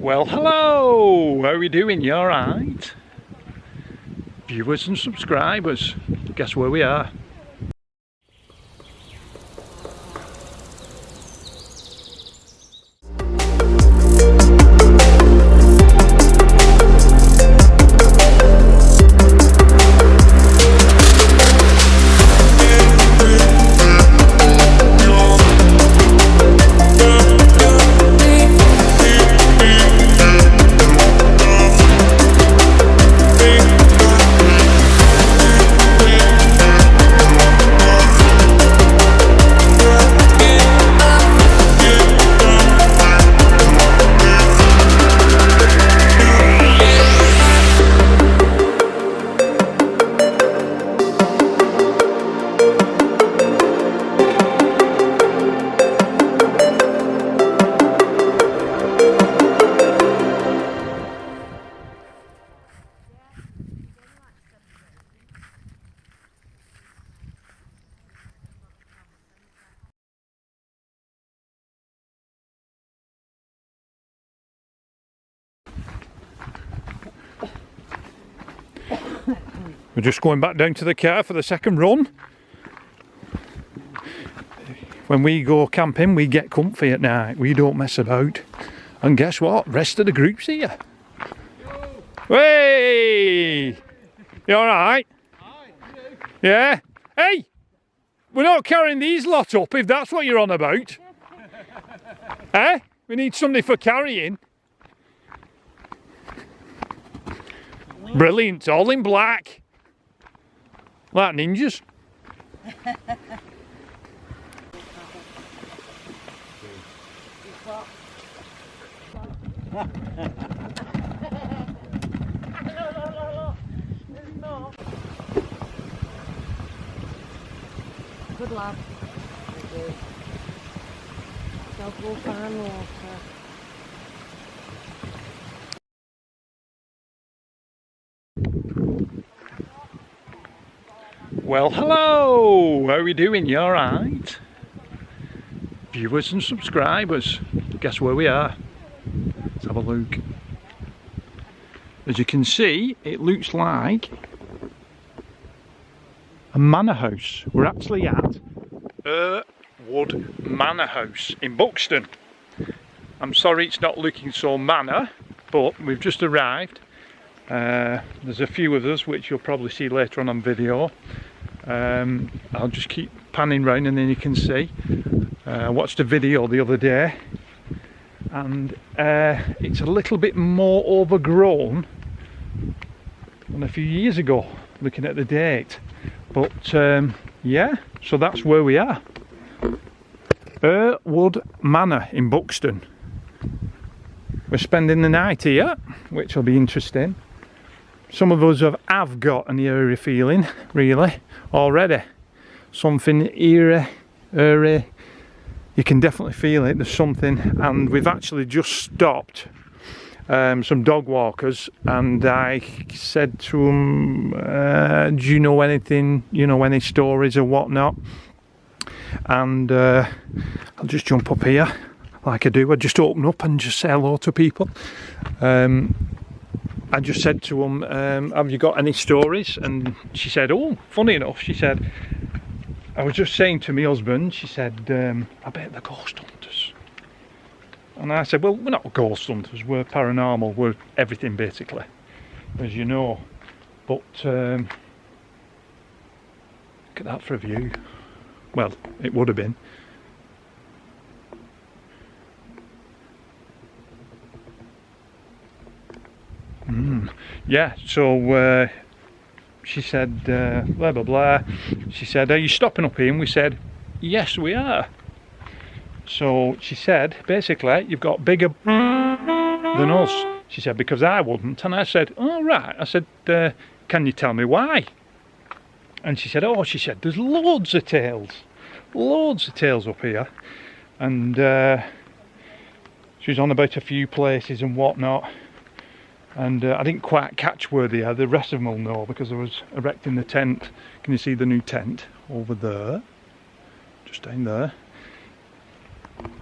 Well, hello! How are we doing? You alright? Viewers and subscribers, guess where we are? We're just going back down to the car for the second run. When we go camping, we get comfy at night. We don't mess about. And guess what? Rest of the group's here. Hey! You alright? Yeah? Hey! We're not carrying these lot up if that's what you're on about. Eh? We need something for carrying. Brilliant, all in black. Like ninjas. Good lad. Don't go far water. Well, hello! How are we doing? You alright? Viewers and subscribers, guess where we are? Let's have a look. As you can see, it looks like a manor house. We're actually at W.H.I.T Manor House in Buxton. I'm sorry it's not looking so manor, but we've just arrived. There's a few of us which you'll probably see later on video. I'll just keep panning round and then you can see. I watched a video the other day and it's a little bit more overgrown than a few years ago, looking at the date. But yeah, so that's where we are. W.H.I.T Manor in Buxton. We're spending the night here, which will be interesting. Some of us have got an eerie feeling, really, already. Something eerie, you can definitely feel it, there's something. And we've actually just stopped some dog walkers, and I said to them, do you know anything, any stories or whatnot? And I'll just jump up here, like I do. I just open up and just say hello to people. I just said to them, have you got any stories? And she said, oh, funny enough, she said, I was just saying to my husband, she said, I bet they're ghost hunters. And I said, well, we're not ghost hunters, we're paranormal, we're everything basically, as you know. But look at that for a view. Well, it would have been. Yeah, so she said, blah blah blah. She said, are you stopping up here? And we said, yes we are. So she said, basically, you've got bigger than us. She said, because I wouldn't. And I said, oh right. I said, can you tell me why? And she said, oh, there's loads of tales up here. And she was on about a few places and whatnot. And I didn't quite catch where they are. The rest of them will know because I was erecting the tent. Can you see the new tent over there? Just down there.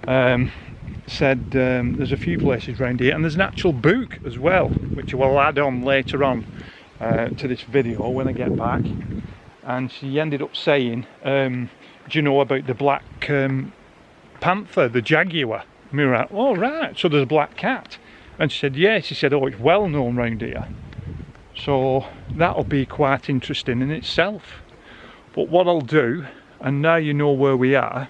said there's a few places around here, and there's an actual book as well, which I will add on later on to this video when I get back. And she ended up saying, do you know about the black panther, the jaguar? And we were like, oh right, so there's a black cat. And she said, yes. She said, oh, it's well known round here. So that'll be quite interesting in itself. But what I'll do, and now you know where we are,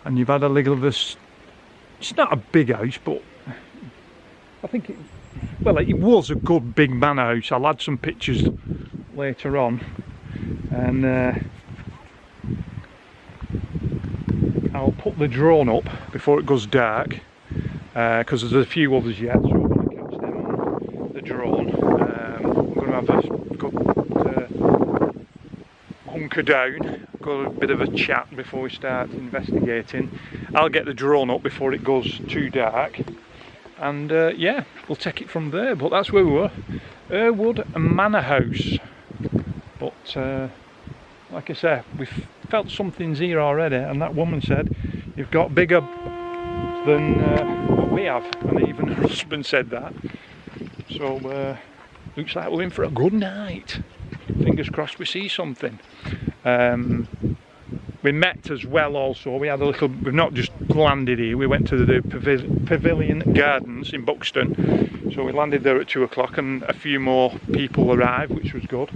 and you've had a look at this, it's not a big house, but I think it, well, it was a good big manor house. I'll add some pictures later on, and I'll put the drone up before it goes dark, because there's a few others yet, so I'm going to catch them on the drone. I'm going to have a good hunker down, got a bit of a chat before we start investigating. I'll get the drone up before it goes too dark, and yeah, we'll take it from there. But that's where we were, Earwood Manor House. But like I said, we've felt something's here already, and that woman said you've got bigger than what we have, and even her husband said that. So looks like we're in for a good night. Fingers crossed we see something. We met as well also, we had a little, we've not just landed here, we went to the Pavilion Gardens in Buxton. So we landed there at 2 o'clock, and a few more people arrived, which was good.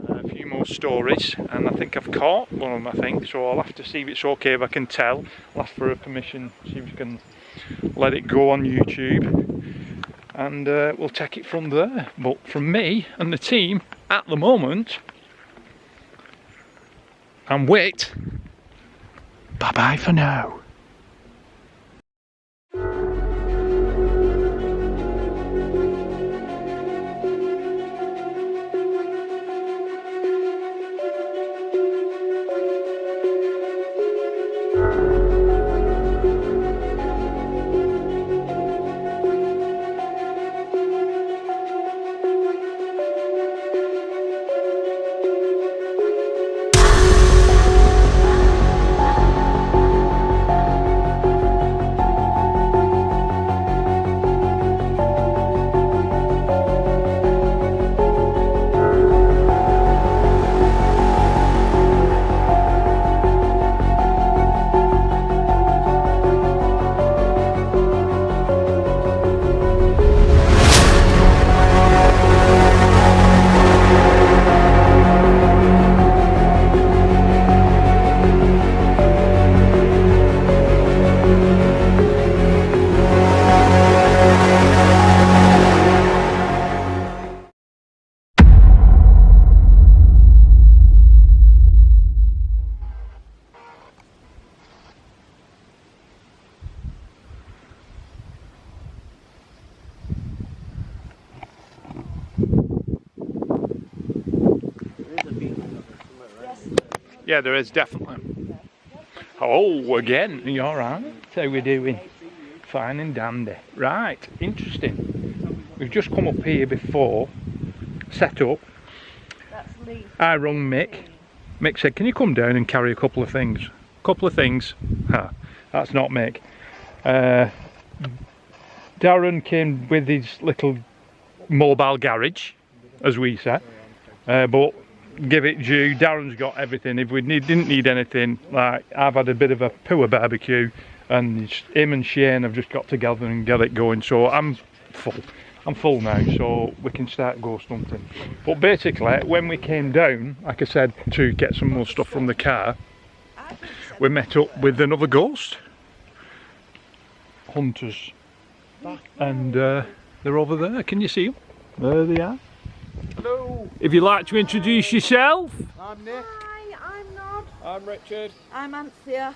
A few more stories, and I think I've caught one of them, I think, so I'll have to see if it's okay if I can tell. I'll ask for her permission, see if we can let it go on YouTube, and we'll take it from there. But from me and the team at the moment, I'm WHIT. Bye bye for now. Yeah, there is definitely. Oh, again, are you alright? How we doing? Fine and dandy. Right, interesting. We've just come up here before, set up. I rung Mick. Mick said, can you come down and carry a couple of things? Ha, that's not Mick. Darren came with his little mobile garage, as we say, but give it due, Darren's got everything. If we didn't need anything, like I've had a bit of a poor barbecue, and him and Shane have just got together and get it going, so I'm full now, so we can start ghost hunting. But basically, when we came down, like I said, to get some more stuff from the car, we met up with another ghost hunters, and they're over there. Can you see them? There they are. Hello. If you'd like to introduce yourself. I'm Nick. Hi, I'm Nod. I'm Richard. I'm Anthea.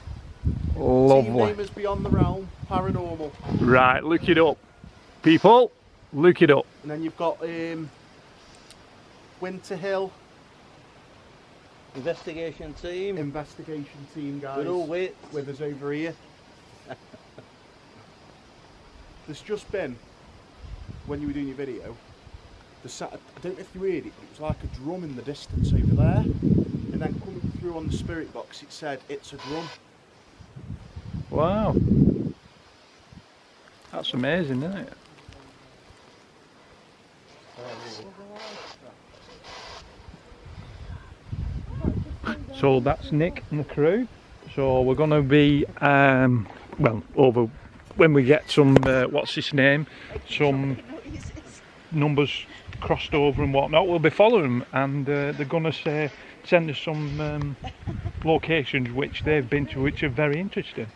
Lovely. Team name is Beyond the Realm Paranormal. Right, look it up, people. Look it up. And then you've got Winter Hill Investigation team. investigation team guys. Good old WHIT. With us over here. There's just been, when you were doing your video, I don't know if you heard it, but it was like a drum in the distance over there, and then coming through on the spirit box it said it's a drum. Wow. That's amazing, isn't it? So that's Nick and the crew. So we're going to be, well, over when we get some, what's his name, some numbers crossed over and whatnot, we'll be following them, and they're going to send us some locations which they've been to, which are very interesting.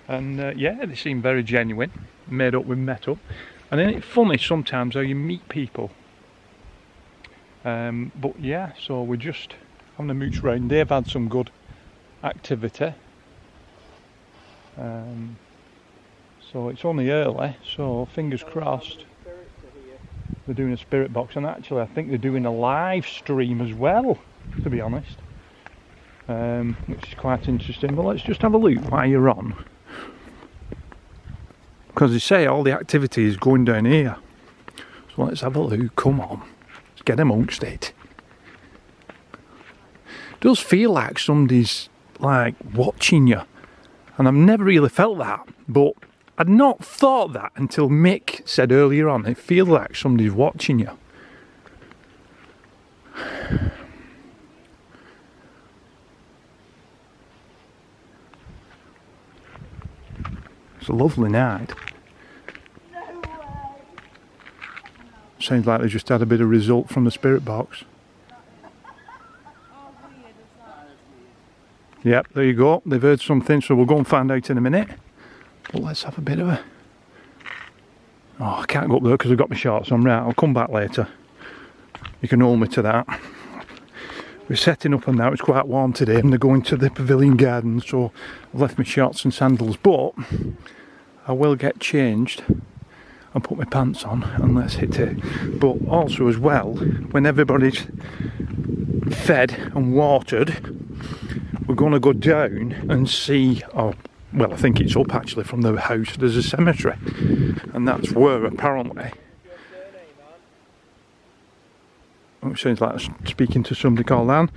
And yeah, they seem very genuine, made up with metal. And then it's funny sometimes how you meet people. But yeah, so we're just having a mooch round. They've had some good activity. So it's only early, so fingers crossed. They're doing a spirit box, and actually I think they're doing a live stream as well, to be honest. Which is quite interesting. But let's just have a look while you're on. Because they say all the activity is going down here. So let's have a look, come on. Let's get amongst it. It does feel like somebody's like watching you. And I've never really felt that. But I'd not thought that until Mick said earlier on. It feels like somebody's watching you. It's a lovely night. Sounds like they just had a bit of result from the spirit box. Yep, there you go. They've heard something, so we'll go and find out in a minute. But let's have a bit of a... Oh, I can't go up there because I've got my shorts on. Right, I'll come back later. You can hold me to that. We're setting up and now. It's quite warm today, and they're going to the pavilion garden, so I've left my shorts and sandals. But I will get changed and put my pants on and let's hit it. But also as well, when everybody's fed and watered, we're going to go down and see, well, I think it's up actually from the house, there's a cemetery, and that's where apparently, oh, it sounds like speaking to somebody called Anne,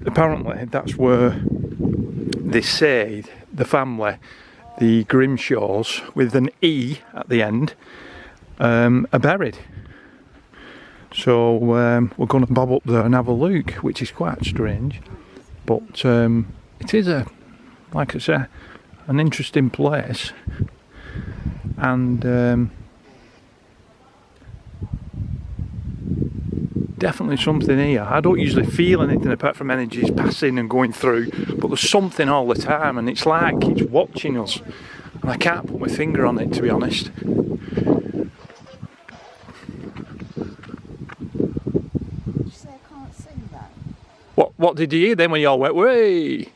apparently that's where they say the family, the Grimshaws with an E at the end, are buried. So we're going to bob up there and have a look, which is quite strange, but it is like I say, an interesting place, and definitely something here. I don't usually feel anything apart from energies passing and going through, but there's something all the time, and it's like it's watching us, and I can't put my finger on it, to be honest. Did you say I can't sing that? What did you hear then when you all went, way?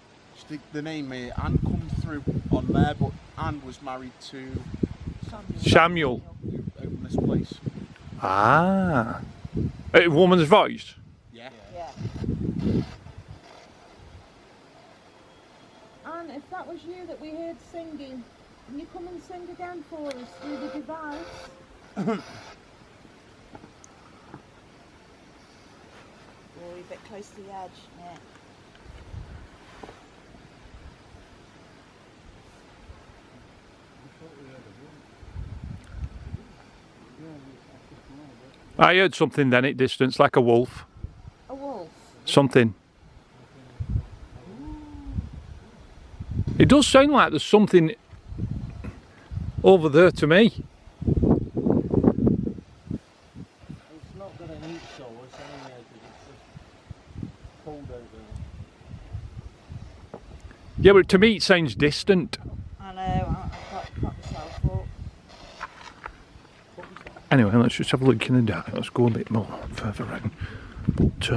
The name Anne comes through on there, but Anne was married to Samuel. who owned this place. Ah. A woman's voice? Yeah. Anne, if that was you that we heard singing, can you come and sing again for us through the device? Oh, you're a bit close to the edge, yeah. I heard something then at distance, like a wolf. A wolf? Something. It does sound like there's something over there to me. It's not going to eat so it's anyway, because it's just cold over there. Yeah, but to me it sounds distant. I know, I've got to pop myself up. Anyway, let's just have a look in the dark. Let's go a bit more further around. But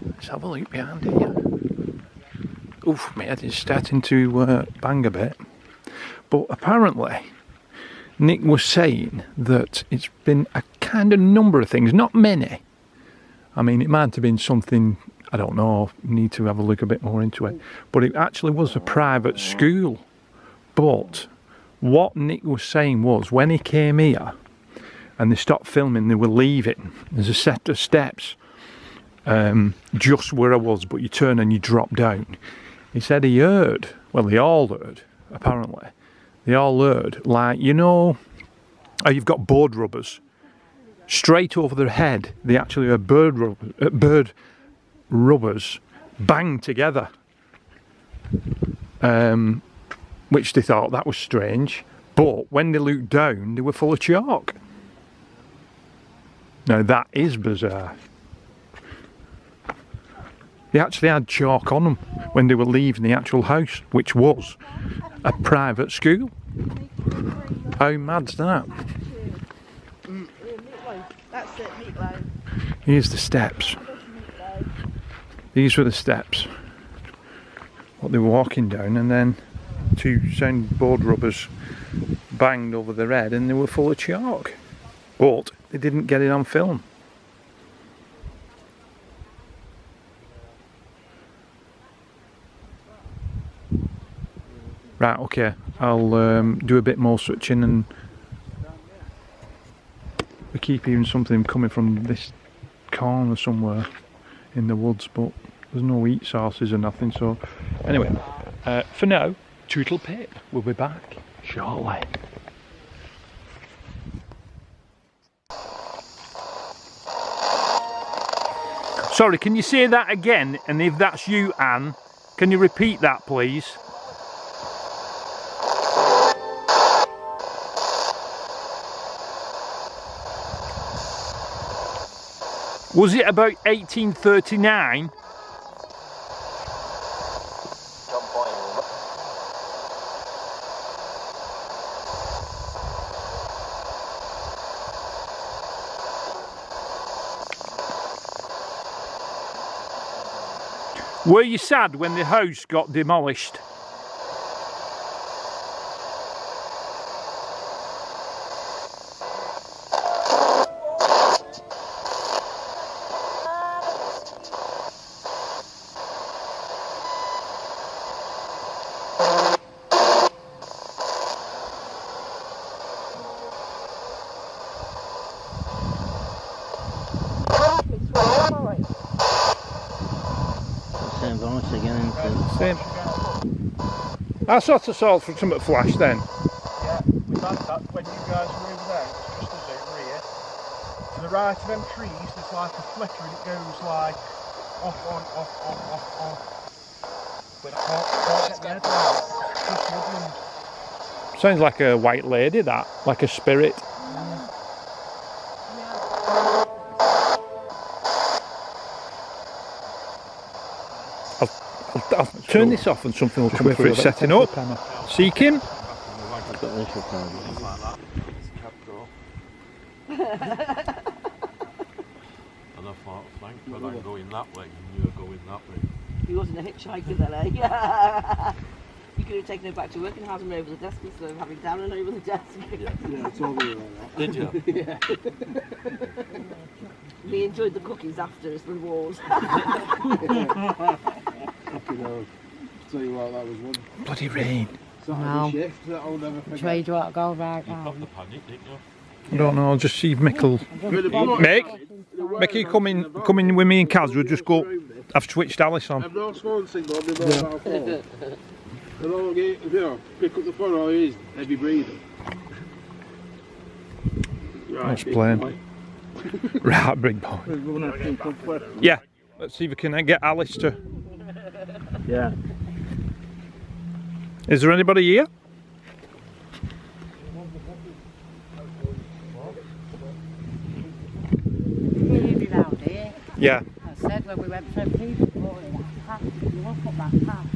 let's have a look behind here. Oof, my head is starting to bang a bit. But apparently, Nick was saying that it's been a kind of number of things, not many. I mean, it might have been something, I don't know, need to have a look a bit more into it. But it actually was a private school. But what Nick was saying was, when he came here and they stopped filming, they were leaving. There's a set of steps just where I was, but you turn and you drop down. he said he heard, well they all heard, apparently, they all heard, like, you know, how you've got board rubbers, straight over their head, they actually heard bird rubbers bang together, which they thought that was strange, but when they looked down, they were full of chalk. Now that is bizarre. They actually had chalk on them when they were leaving the actual house, which was a private school. How mad's that? That's it, meatloaf. Here's the steps. These were the steps. What they were walking down, and then two soundboard rubbers banged over their head and they were full of chalk. But they didn't get it on film. Right, okay, I'll do a bit more searching, and we keep hearing something coming from this corner somewhere in the woods, but there's no heat sources or nothing, so anyway, for now, Tootle Pip, we'll be back shortly. Sorry, can you say that again? And if that's you, Anne, can you repeat that, please? Was it about 1839? Were you sad when the house got demolished? Same. I sort of saw something flash then. Yeah, we've had that when you guys were over there, it's just us over here. To the right of them trees, there's like a flicker and it goes like off, on, off. But I can't get my head around. It's just woodland. Sounds like a white lady, that, like a spirit. I'll turn this off and something will come through. It's setting up. Seeking. I've got this up And I thought, Frank, when I'm going that way, and you're going that way. He wasn't a hitchhiker then, eh? You could have taken him back to work and had him over the desk instead of having Darren over the desk. Yeah, it's all the way like that. Did you? Yeah. He enjoyed the cookies after as rewards. Tell you what, that was one. Bloody rain. Saturday shift that I'll never forget. Trade you out go right You now. got the panic, didn't you? I don't know, I'll just see if Mick'll... Mick, you come in with me and Kaz, we'll just go... I've switched Alice on. I've no phone signal on my mobile phone. And all I get, you know, pick up the phone, all it is heavy breathing. That's playing. Right, big boy. Yeah, let's see if we can get Alice to... Yeah. Is there anybody here? Yeah. I said when we went for a pee before, you look at that path.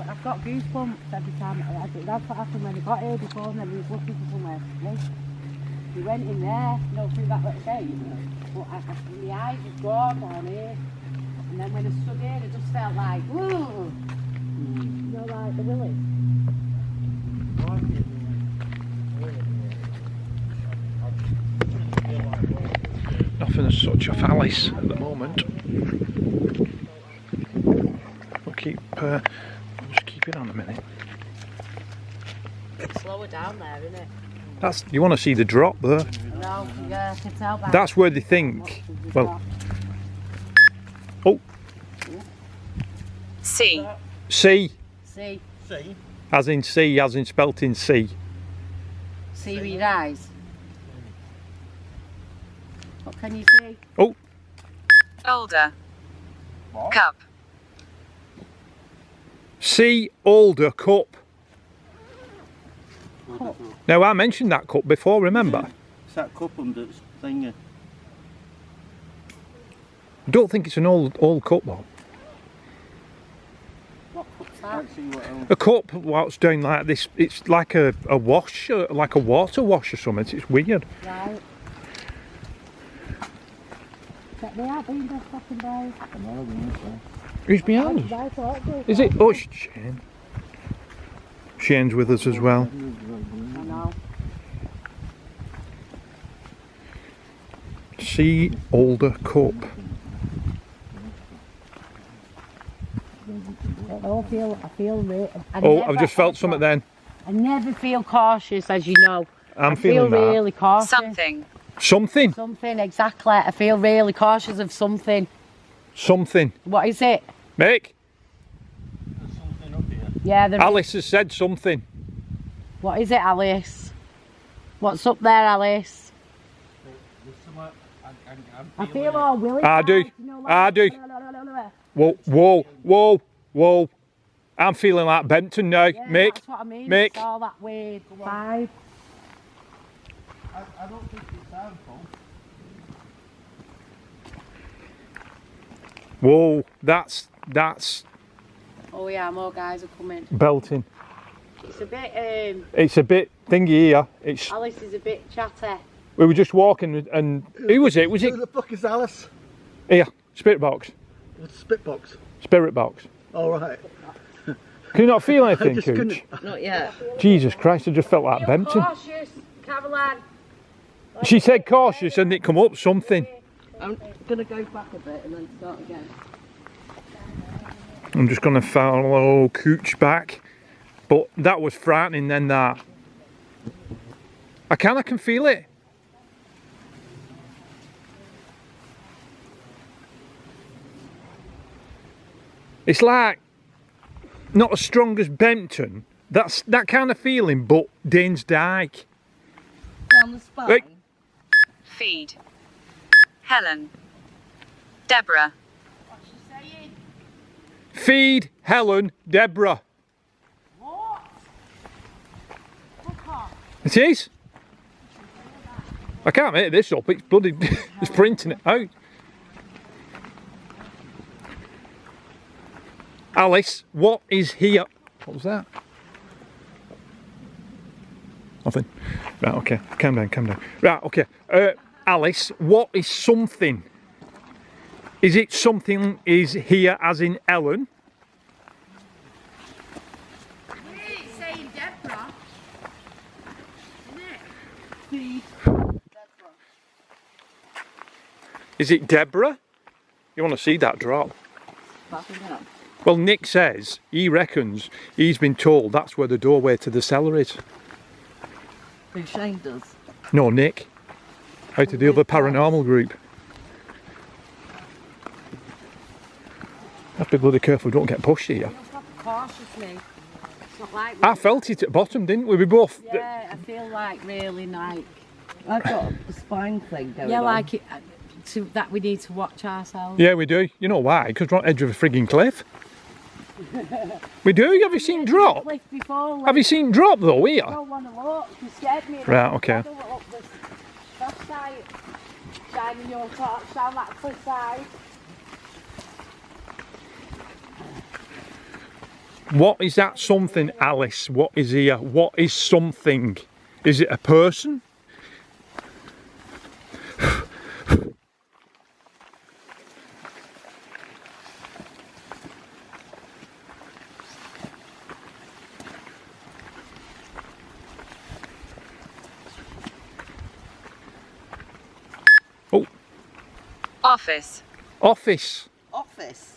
I've got goosebumps every time. That's what happened when we got here before, and then we was looking for somewhere to sleep. We went in there, you know, through that little gate, but my eyes was gone down here. And then when I stood here, it just felt like, whoa! You know, like the willies. Nothing as such off Alice at the moment. We'll just keep it on a minute. Slower down there, isn't it? That's, you want to see the drop there. No, yeah, I can tell by... That's where they think, well, Oh, C. C. See, See? As in C, as in spelt in C. see with your eyes. What can you see? Oh, Older. What? Cup. C, older cup. Now, I mentioned that cup before, remember? It's that cup under its thingy. I don't think it's an old cup though. What cup's that? Can't see what else. A cup, what's doing like this, it's like a wash, like a water wash or something, it's weird. Right. Check me out, being best fucking boys. Who's behind us? Is it? Oh, Shane. Shane's with us as well. I know. C, older cup. I feel really. Oh, I've just felt something then. I never feel cautious, as you know. I'm I feel feeling that. really cautious. Something. Something. Something, exactly. I feel really cautious of something. Something. What is it? Mick, There's something up here. Yeah, there is. Alice has said something. What is it, Alice? What's up there, Alice? There's some, I feel all willy. I do. I do. Whoa, whoa, whoa, whoa. I'm feeling like Benton now. Yeah, Mick, that's what I mean. Mick. It's all that weird vibe. I don't think it's harmful. Whoa, that's Oh yeah, more guys are coming. belting. It's a bit, It's a bit thingy here. It's. Alice is a bit chatty. We were just walking and who was it? Was it Who the fuck is Alice? here? Spirit box. What's Spitbox? Spirit box. All right. Can you not feel anything, just Cooch? couldn't. Not yet. Jesus Christ, I just felt like Benton. Cautious, Caroline. She said cautious and it come up something. I'm going to go back a bit and then start again. I'm just going to follow Cooch back. But that was frightening then that. I can feel it. It's like not as strong as Benton. That's that kind of feeling, but Danes Dyke. Down the spine. Right. Feed. Helen. Deborah. What's she saying? Feed Helen Deborah. What? Fuck off. It is. I can't make this up. It's bloody. It's printing it out. Alice, what is here? What was that? Nothing. Right, okay. Calm down, calm down. Right, okay. Alice, what is something? Is it something is here as in Ellen? It's saying Deborah. Isn't it? Feed. Is it Deborah? You want to see that drop? Backing up. Well, Nick says he reckons he's been told that's where the doorway to the cellar is. Who Shane does. No, Nick. Out of the other paranormal group. Have to be bloody careful we don't get pushed here. You must have to cautiously. It's not like. I felt it at bottom, didn't we? We both. Yeah, I feel like really like. I've got a spine thing going Yeah, on. like it. That we need to watch ourselves. Yeah, we do. You know why? Because we're on the edge of a frigging cliff. We do. Have you seen drop? Cliff before, Have you seen drop though here? I don't want to look. You scared me. Right, okay. I don't want to look this flashlight shining your torch down that cliff side. What is that something, Alice? What is here? What is something? Is it a person? Oh, Office. office. Office.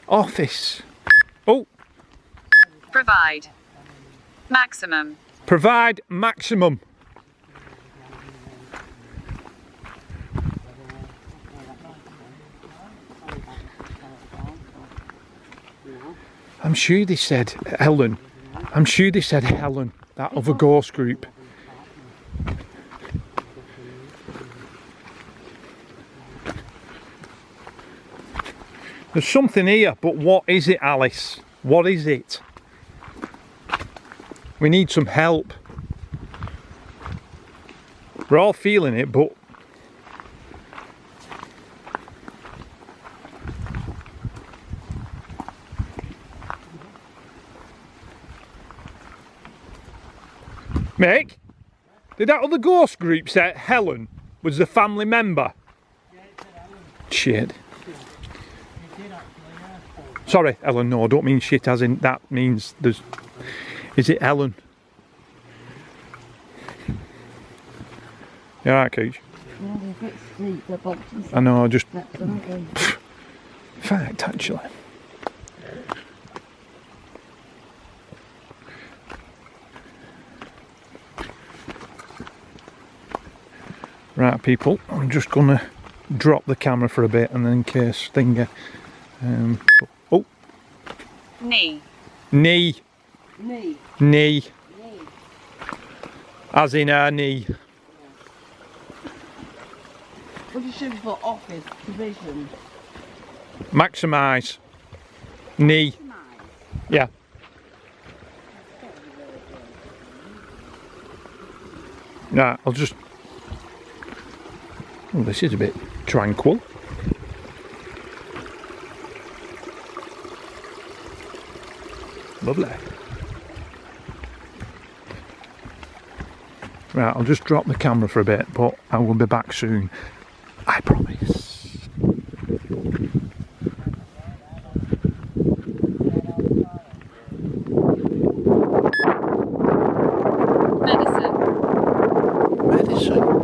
Office. Oh, Provide. Maximum. provide maximum. I'm sure they said Helen. I'm sure they said Helen, that other ghost group. There's something here, but what is it, Alice? What is it? We need some help. We're all feeling it, but Mick, did that other ghost group say Helen was the family member? Yeah, it said Ellen. Shit. It did actually, yeah. Sorry, Ellen, no, I don't mean shit as in that means there's... Is it Ellen? You alright, Cooch? Yeah, they're a bit steep, the boxes. I know, just... That's okay. Fact, actually. Right, people, I'm just gonna drop the camera for a bit and then in case Stinger... oh! Knee. Knee. Knee. Knee. Knee. As in our knee. What you should for office provision? Maximise. Knee. Yeah. Right, I'll just... Oh, this is a bit tranquil. Lovely. Right, I'll just drop the camera for a bit, but I will be back soon. I promise. Medicine. Medicine.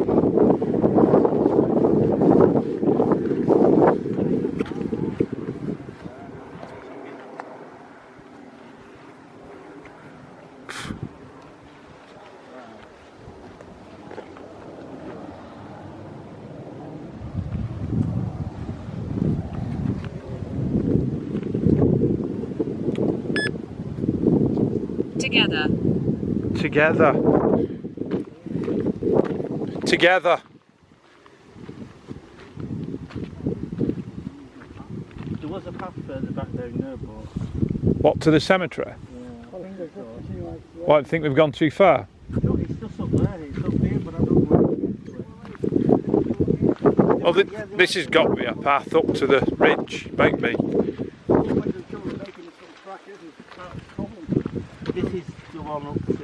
Together. Together. Together. There was a path further back there in there, but... What, to the cemetery? Yeah. What, I think we've gone too far? No, it's just up there, it's up here, but I don't know where to get to it. Oh, this has got to be a path up to the ridge, maybe. This is the one up to...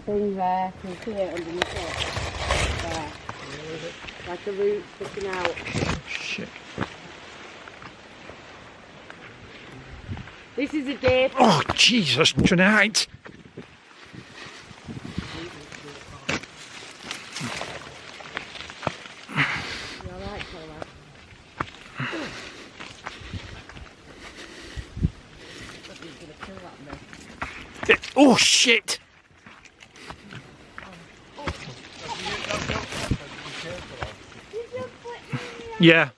Thing there, you can see it underneath it. There. Like a root sticking out. Shit. This is a gate. Oh, Jesus, tonight. You alright, Paula? He's gonna kill that mess. Oh, shit. Yeah.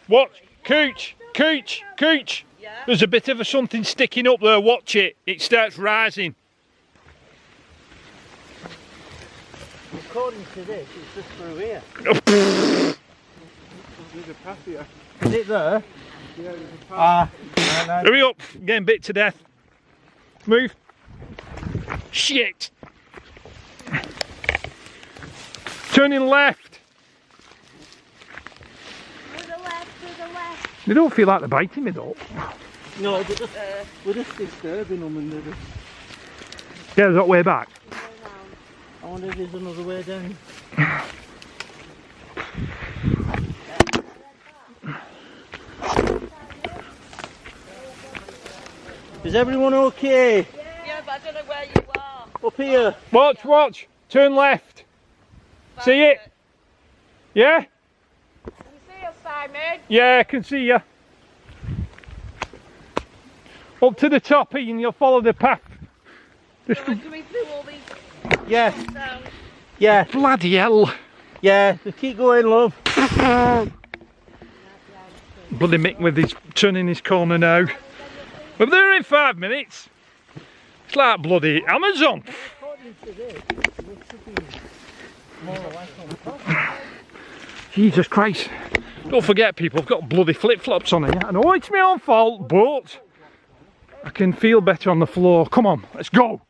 What? Cooch! Cooch! Cooch! Yeah? There's a bit of something sticking up there. Watch it. It starts rising. According to this, it's just through here. There's a path here. Is it there? Yeah, there's a path. Ah. No. Hurry up, getting bit to death. Move. Shit. Turning left. To the left, to the left. They don't feel like they're biting me though. No, we're just disturbing them and they're just... Yeah, there's that way back. I wonder if there's another way down. Is everyone okay? Yeah, but I don't know where you are. Up here. Watch, watch. Turn left. See it? Yeah? Can you see us, Simon? Yeah, I can see you. Up to the top, Ian, you'll follow the path. Just We're coming through all these Yeah, down. yeah, bloody hell. yeah. Just keep going, love. Bloody Mick with his turning his corner now. We're there in 5 minutes. It's like bloody Amazon. Jesus Christ. Don't forget people, I've got bloody flip-flops on here. I know it's my own fault, but I can feel better on the floor. Come on, let's go.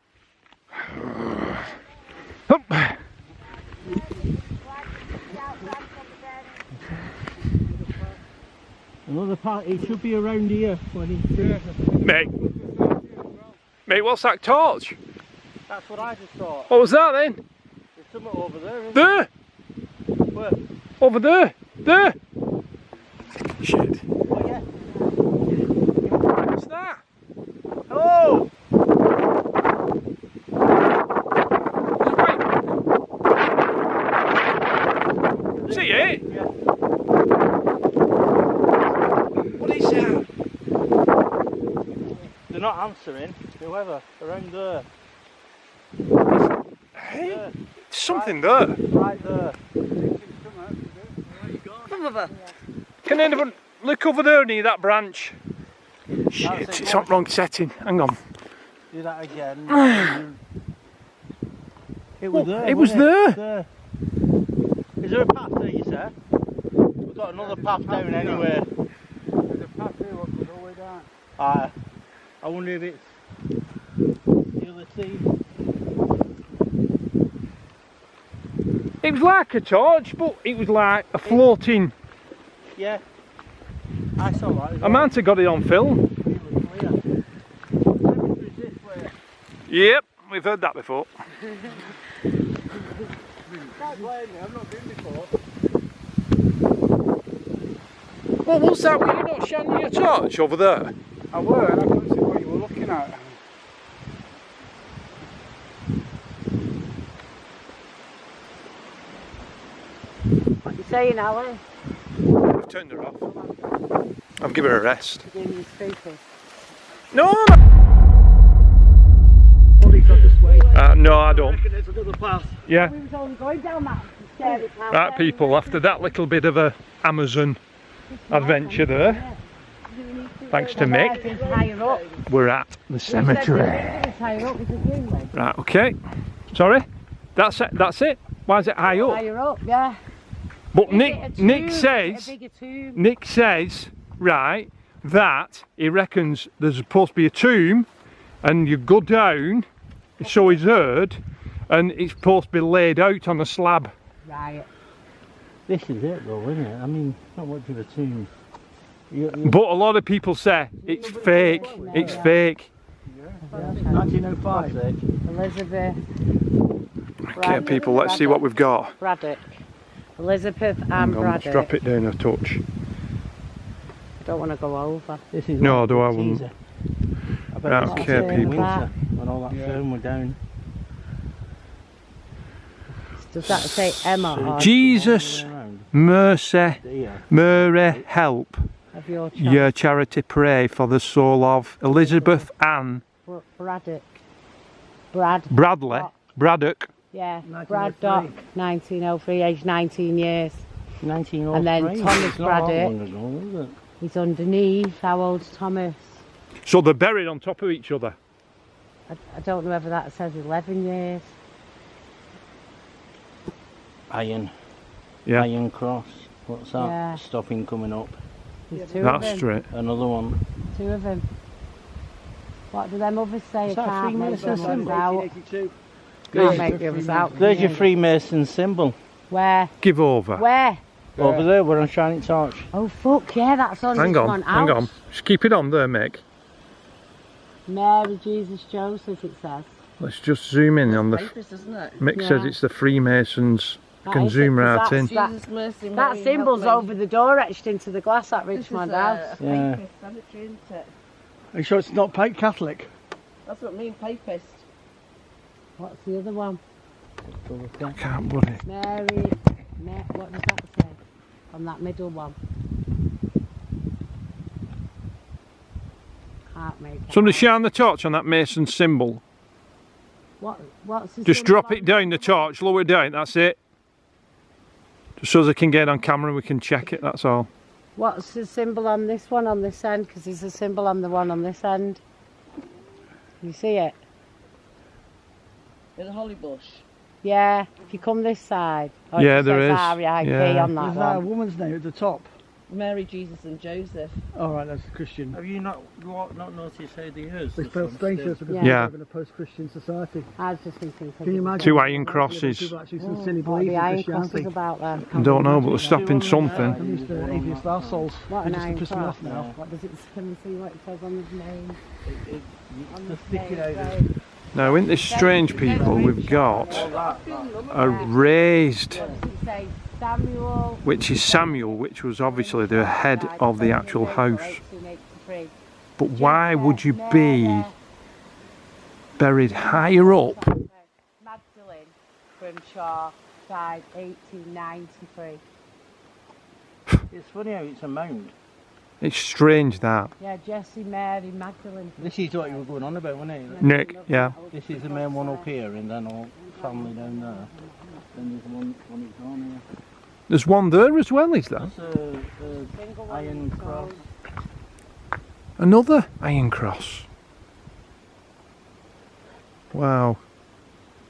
Up. Another part, it should be around here when he's finished. Mate, what's that torch? That's what I just thought. What was that then? There's something over there, isn't There! Where? Over there! There! Shit. Oh, yeah. What's that? Oh! See it? Yeah. What is that? They're not answering, whoever, around there. Hey, There. something there. Right there. Come over. Can anyone look over there near that branch? Shit, That's it, it's on wrong setting. Hang on. Do that again. It was there. It was wasn't there. Is there a path there, you said? We've got another path down anyway. There's a path here what goes all the way down. I wonder if it's the other team. It was like a torch, but it was like a floating. Yeah. I saw that. as I well. might have got it on film. It was clear. It's this way. Yep, we've heard that before. Can't blame me, I've not been before. What was that? Were you not shining your torch over there? I were, and I couldn't see what you were looking at. What you saying, Ali? I've turned her off. I've given her a rest. Doing these speakers. No, Probably got this way. no, I don't. There's another path. Yeah, We was only going down that scary path. right, people. After that little bit of a Amazon adventure there, thanks to Mick, Higher up. we're at the cemetery. Higher up, is it you? Right, okay. Sorry, that's it. That's it. Why is it high up? Higher up, yeah. But Is it a Nick tomb? says, A bigger tomb. Nick says, right, that he reckons there's supposed to be a tomb, and you go down, so he's heard, and it's supposed to be laid out on a slab. Right. This is it though, isn't it? I mean, not much of a tomb. But a lot of people say it's fake. It's fake. 1905. Elizabeth. Okay, people, let's see what we've got. Braddock. Elizabeth and Hang on, let's Braddock. drop it down a touch. I don't want to go over. This is No, like do I a wouldn't. teaser. I bet Right, this is okay, in people. winter when all that film were down. Does that say Emma or Jesus, mercy, Dear. Mary, help. of your choice? Your charity pray for the soul of Elizabeth Ann Braddock. Bradley, Braddock. Yeah, 1903. Braddock, 1903, aged 19 years. 1903. And then Thomas It's not that Braddock. long ago, is it? He's underneath. How old's Thomas? So they're buried on top of each other. I don't know whether that says 11 years. Iron. Yeah. Iron cross. What's that? Yeah. Stopping coming up. There's two of That's them. straight. Another one. Two of them. What do them others say? Is that Can't make Freemason the others symbol? out. Can't make the others out. There's your Freemason symbol. Where? Give over. Where? Over there, we're on Shining Torch. Oh fuck yeah, that's on Hang this on, one hang out. on. Just keep it on there, Mick. Mary, Jesus, Joseph, it says. Let's just zoom in on the. Papers, isn't it? Mick Yeah. says it's the Freemasons. That Can is it, zoom 'cause right that's- in. That, Jesus, mercy, that Mary, symbol's help me. over the door etched into the glass at This is Richmond House. Yeah. papist cemetery, isn't it? Are you sure it's not Catholic? That's what I mean, papist. What's the other one? I can't put it. Mary, what does that say? On that middle one. Can't make it Somebody out. shine the torch on that Mason symbol. What's the Just symbol drop on it down the torch, lower it down, that's it. Just so they can get on camera and we can check it, that's all. What's the symbol on this one on this end? Because there's a symbol on the one on this end. You see it? In the holly bush. Yeah, if you come this side. Oh, Yeah, it there says is. REIP Yeah. on that Is that a one. woman's name at the top? Mary, Jesus and Joseph. Oh right, that's Christian. Have you not noticed how they use? They felt strange to us because Yeah. we live in a post-Christian society. I was just thinking. Can you imagine? Two iron crosses. People actually some silly What are beliefs the in iron Christianity. crosses about then? I don't know, but they're stopping At something. least the atheist assholes. What They an just iron piss me cross. off now. What does it, can you see what it says on his name? On the stick it name, out. right. Now, in this strange people, we've got a raised, What does it say? Samuel. which is Samuel, which was obviously the head of the actual house. 1883. But why would you be buried higher up? Magdalene from Shaw died 1893. It's funny how it's a mound. It's strange that. Yeah, Jessie Mary Magdalene. This is what you were going on about, wasn't it? Nick, yeah. This is the main one up here, and then all family down there. Then there's one down here. There's one there as well, is there? That's a iron cross. Another iron cross. Wow.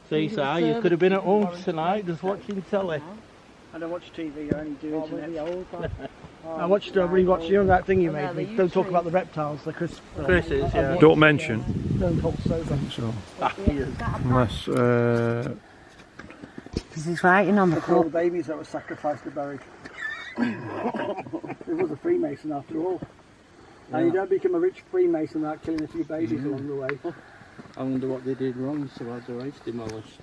See, sir, you could have been at home tonight just watching telly. I don't watch TV, I only do What was the internet. old one? I watched, rewatched, you know that thing you made me? Don't talk about the reptiles, the Chris. Chris's, yeah. Don't mention. Stone Cold Sober. So, Yes. unless, Because he's writing on the For all the cup. babies that were sacrificed and buried. It was a Freemason after all. And you don't become a rich Freemason without killing a few babies along the way. I wonder what they did wrong to have the house demolished.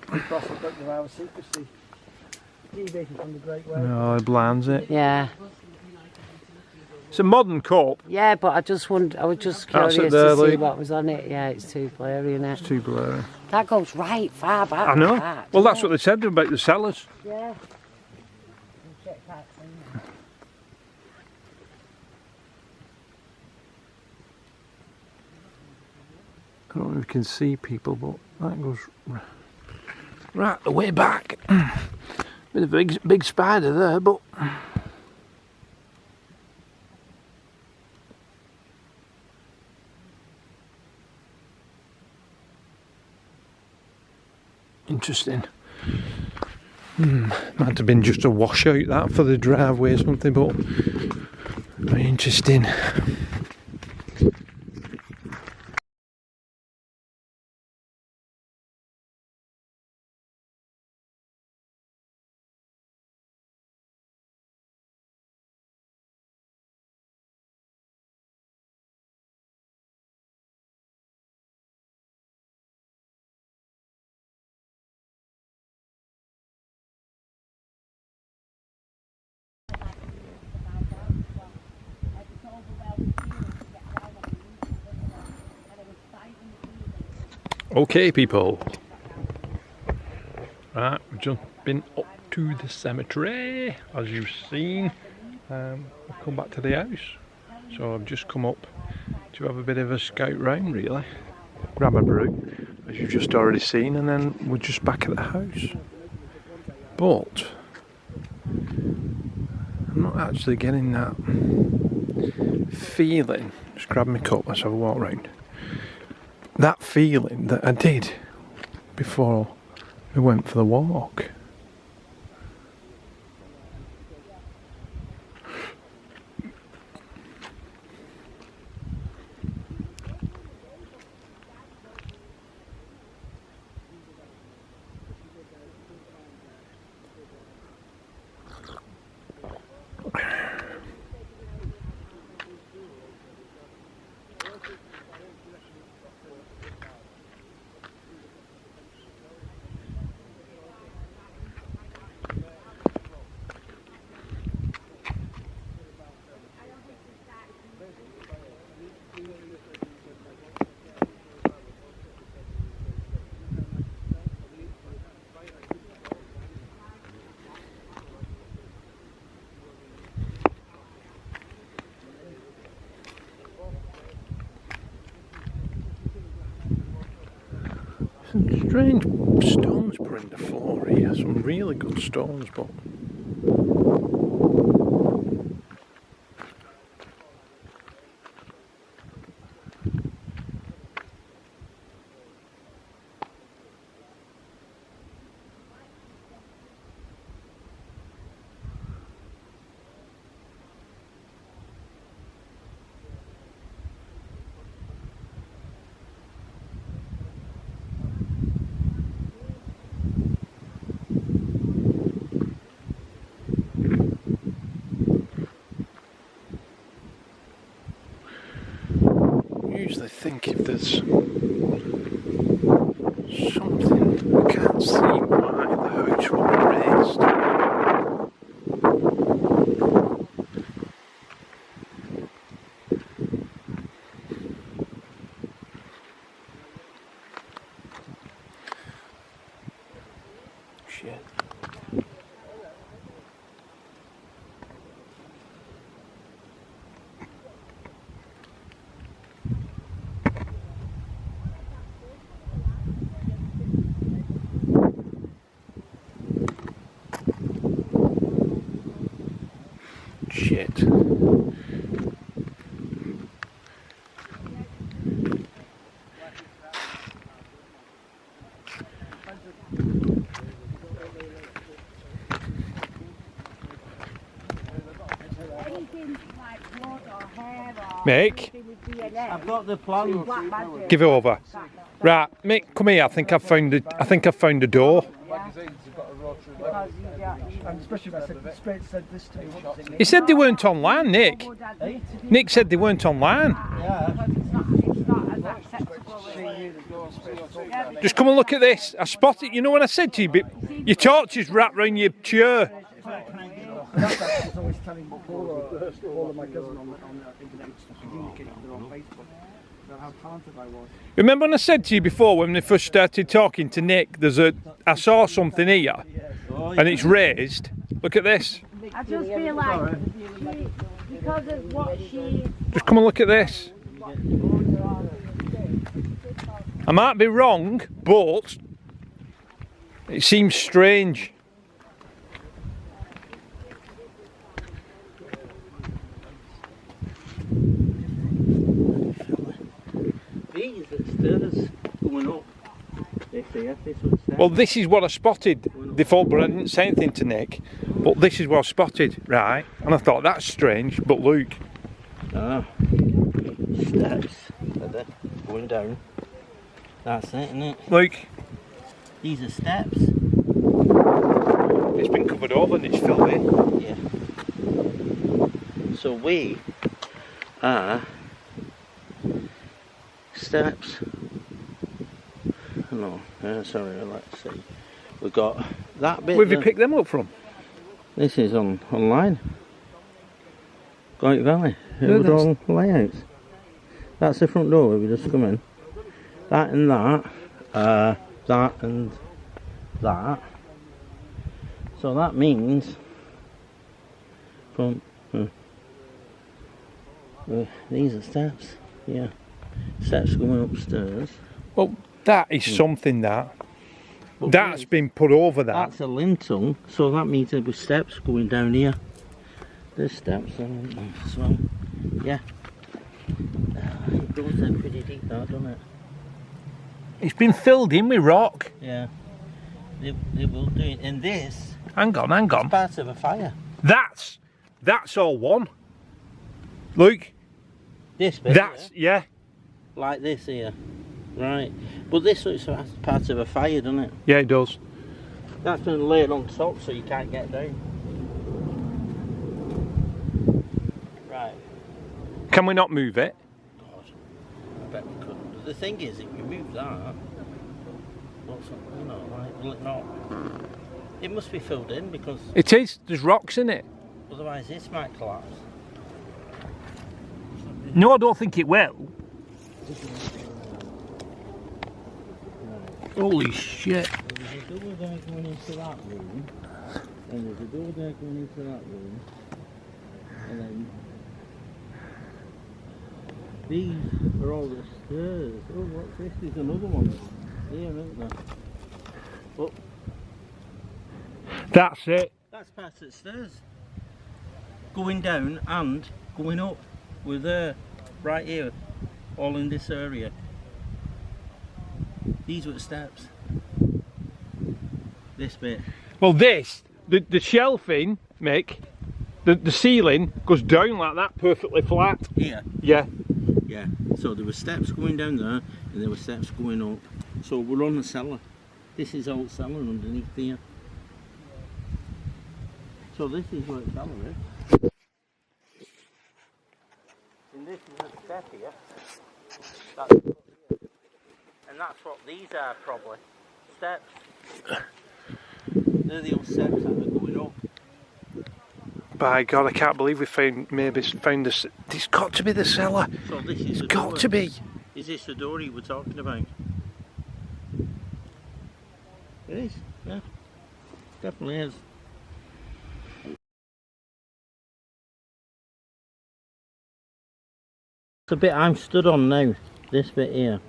Cross the book of our secrecy. Deviating from the Great Way. no, it blands it. Yeah. It's a modern cup. Yeah, but I was just That's curious it there, to see Lee. what was on it. Yeah, it's too blurry, isn't it? It's too blurry. That goes right far back. I know. That, Well, doesn't that's it? what they said about the cellars. Yeah. I don't know if you can see people, but that goes right the way back. Bit of a big spider there, but interesting. Might have been just a washout that for the driveway or something, but very interesting. Okay, people. Right, we've just been up to the cemetery, as you've seen. I've come back to the house, so I've just come up to have a bit of a scout round, really. Grab a brew, as you've just already seen, and then we're just back at the house. But I'm not actually getting that feeling. Just grab my cup, let's have a walk round. That feeling that I did before we went for the walk. Some strange stones put in the floor here. Some really good stones, but usually think if there's something, I can't see why the house will be raised. Shit. Shit. Anything like blood or hair or Mick, anything with DNA. I've got the plan. Black magic. give it over. Right, Mick, come here. I think I've found a door. Because you don't- And especially when I said, Spade said this to me. What was it? He said they weren't online, Nick. Hey? Nick said they weren't online. Yeah. Because it's not as acceptable as Just come and look at this. I spotted. You know when I said to you, your torch is wrapped round your chair. That's I was always telling Paul of my cousin on the internet and stuff, communicating with her on Facebook, about how talented I was. Remember when I said to you before when they first started talking to Nick, I saw something here and it's raised. Look at this. I just feel like because of what she Just come and look at this. I might be wrong, but it seems strange. These stairs going up. This would stay. Well, this is what I spotted. They thought, but I didn't say anything to Nick. But this is what I spotted, right? And I thought that's strange. But look, Ah, steps. There, going down. That's it, isn't it? look, These are steps. it's been covered over and it's filled in. Yeah. So we are steps. No, sorry, let's see. We've got that bit. Where have you there. picked them up from? This is online. White Valley. It Yeah, was all layouts. That's the front door where we just come in. That and that. That and that. So that means from these are steps. Yeah. Steps going upstairs. Well, that is something that. But That's been put over that. That's a lintel, so that means there were steps going down here. There's steps on as well. Yeah. It goes there pretty deep, that, doesn't it? It's been filled in with rock. Yeah. They will do it. And this Hang on. is part of a fire. That's all one. Look, This bit that's, here, yeah. like this here. Right. But this looks like part of a fire, doesn't it? Yeah, it does. That's been laid on top so you can't get down. Right. Can we not move it? God, I bet we couldn't. But the thing is, if you move that, what's you know, like, will it not? It must be filled in because It is. There's rocks in it. otherwise this might collapse. No, I don't think it will. Holy shit. There's a door there going into that room, and there's a door there going into that room, and then these are all the stairs. Oh, what's this? There's another one. here, isn't there? But That's it. that's past the stairs. Going down and going up. We're there, right here, all in this area. These were the steps. This bit. Well, this, the shelving, Mick, the ceiling goes down like that, perfectly flat. Here? Yeah. Yeah. So there were steps going down there, and there were steps going up. So we're on the cellar. This is old cellar underneath here. So this is where the cellar is. And this is a step here. That's here. And that's what these are probably. Steps. They're the old steps that are going up. By God, I can't believe we found this. It's got to be the cellar. So this is It's the got door. to be. Is this the door you were talking about? It is, yeah. Definitely is. The bit I'm stood on now. This bit here.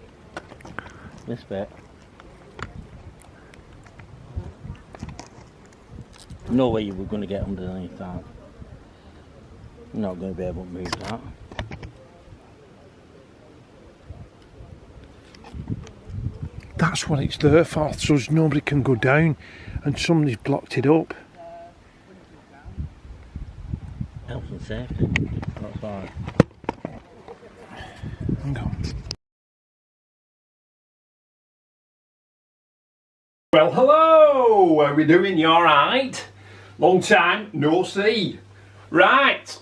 This bit. No way you were going to get underneath that. You're not going to be able to move that. That's what it's there for, so nobody can go down, and somebody's blocked it up. Health and safety. That's why. Hang on. Well, hello! How are we doing? You alright? Long time no see. Right.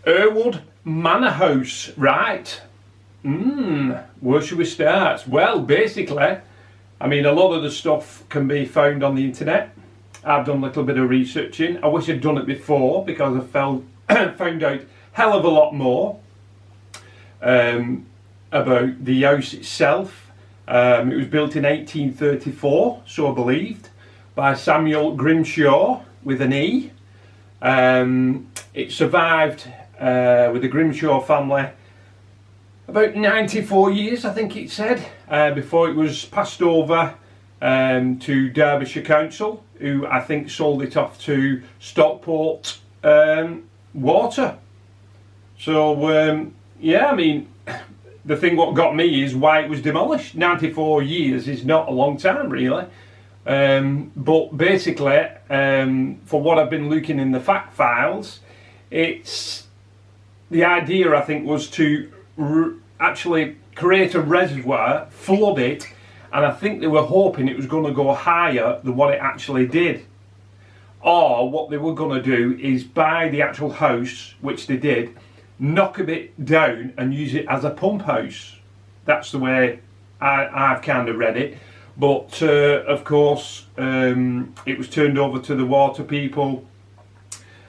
Earwood Manor House. Right. Where should we start? Well, basically, I mean, a lot of the stuff can be found on the internet. I've done a little bit of researching. I wish I'd done it before because I found out hell of a lot more about the house itself. It was built in 1834, so I believed, by Samuel Grimshaw with an E. It survived with the Grimshaw family about 94 years, I think it said, before it was passed over to Derbyshire Council, who I think sold it off to Stockport Water. So, yeah, I mean, the thing what got me is why it was demolished. 94 years is not a long time, really. But basically, for what I've been looking in the fact files, it's the idea, I think, was to actually create a reservoir, flood it, and I think they were hoping it was going to go higher than what it actually did. Or what they were going to do is buy the actual house, which they did, knock a bit down and use it as a pump house. That's the way I've kind of read it. But of course, it was turned over to the water people.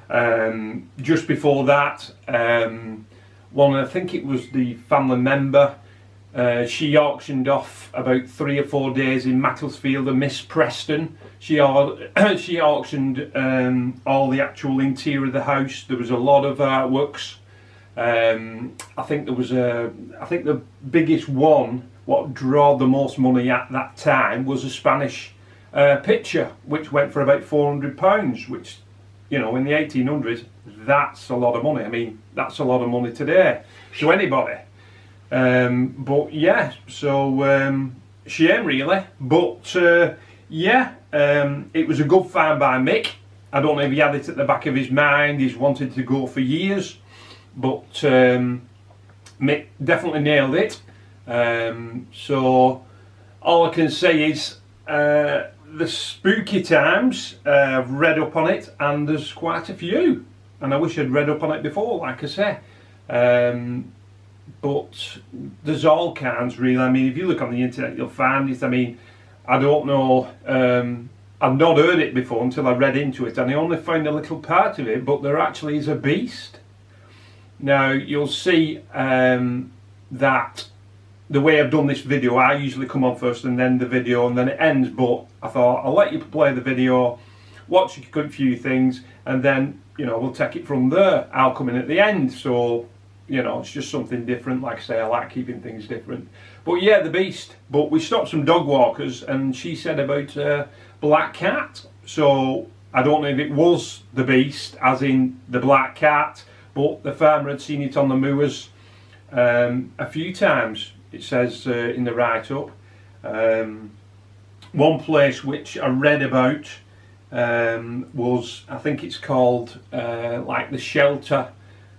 Just before that, I think it was the family member, she auctioned off about 3 or 4 days in Macclesfield, a Miss Preston. She auctioned all the actual interior of the house. There was a lot of artworks. I think there was the biggest one, what drew the most money at that time, was a Spanish picture, which went for about £400, which, you know, in the 1800s, that's a lot of money. I mean, that's a lot of money today to anybody. But yeah, so shame really. But yeah, it was a good find by Mick. I don't know if he had it at the back of his mind. He's wanted to go for years, but Mick definitely nailed it. So all I can say is the spooky times, I've read up on it, and there's quite a few, and I wish I'd read up on it before, like I say. But there's all kinds really. I mean, if you look on the internet you'll find it. I mean, I don't know, I've not heard it before until I read into it, and I only found a little part of it, but there actually is a beast. Now you'll see that the way I've done this video, I usually come on first and then the video and then it ends, but I thought I'll let you play the video, watch a few things, and then, you know, we'll take it from there. I'll come in at the end. So you know, it's just something different. Like I say, I like keeping things different. But yeah, the beast. But we stopped some dog walkers, and she said about black cat. So I don't know if it was the beast, as in the black cat, but the farmer had seen it on the moors a few times. It says in the write-up. One place which I read about was, I think it's called like the shelter.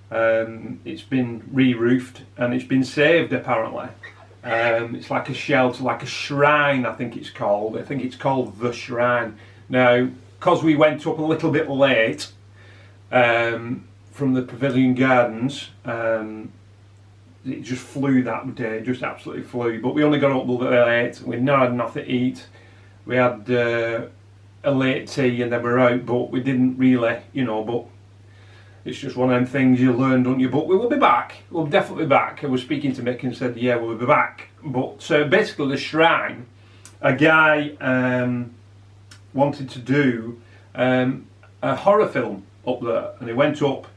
It's been re-roofed and it's been saved apparently. It's like a shelter, like a shrine, I think it's called. I think it's called the Shrine. Now, because we went up a little bit late from the Pavilion Gardens, it just flew that day, just absolutely flew. But we only got up a little bit late. We not had nothing to eat. We had a late tea and then we're out, but we didn't really, you know, but it's just one of them things you learn, don't you? But we will be back. We'll definitely be back. I was speaking to Mick and said, yeah, we'll be back. But so basically the shrine, a guy wanted to do a horror film up there, and he went up